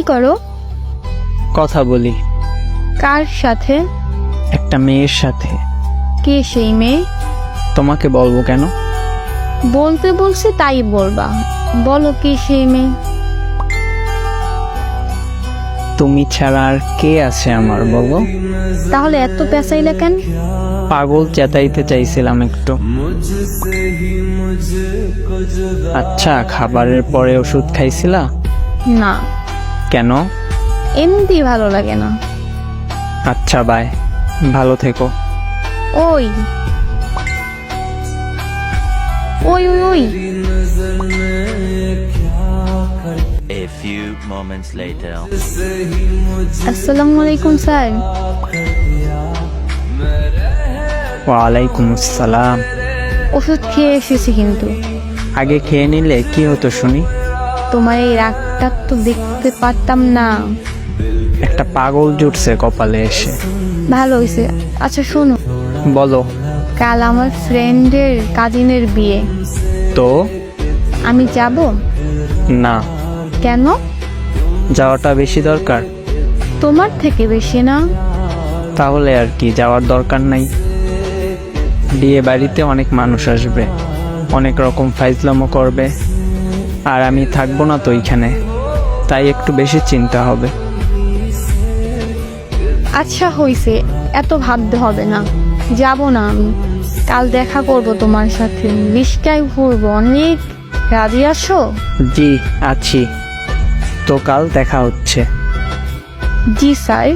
করো? কথা বলি কার সাথে? একটা মেয়ের সাথে। কে সেই মেয়ে? তোমাকে বলবো কেন? বলতে বলছে তাই বলবা। বলো কে সেই মেয়ে? তুমি ছাড়া আর কে আছে আমার, বলো। তাহলে এত পেঁচাইলে কেন? পাগল চেতাইতে চাইছিলাম একটু। আচ্ছা, খাবারের পরে ওষুধ খাইছিলা? না, কেন? এমনি ভালো লাগে না। আচ্ছা বাই, ভালো থেকো। ওই ওই ওই ওই A few moments later. আসসালামু আলাইকুম স্যার। ওয়ালাইকুম আসসালাম। ওষুধ খেয়ে এসেছি কিন্তু। আগে খেয়ে নিলে কি হতো শুনি? তোমার এই রাগটা তো দেখতে পারতাম না। একটা পাগল জুটছে কপালে এসে। ভালো হয়েছে। আচ্ছা শোনো, বলো। কাল আমার ফ্রেন্ডের কাজিনের বিয়ে। তো আমি যাব? না, কেন? যাওয়াটা বেশি দরকার। তোমার থেকে বেশি না? তাহলে আর কি, যাওয়ার দরকার নাই। বিয়ে বাড়িতে অনেক মানুষ আসবে, অনেক রকম ফাইজলামো করবে, আর আমি থাকবো না তো এইখানে, তাই একটু বেশি চিন্তা হবে। আচ্ছা হইছে, এত ভাবতে হবে না। যাব না আমি। কাল দেখা করব তোমার সাথে, রিস্কায় ঘুরবো অনেক। রাজি আছো? জি আছি। তো কাল দেখা হচ্ছে। জি স্যার।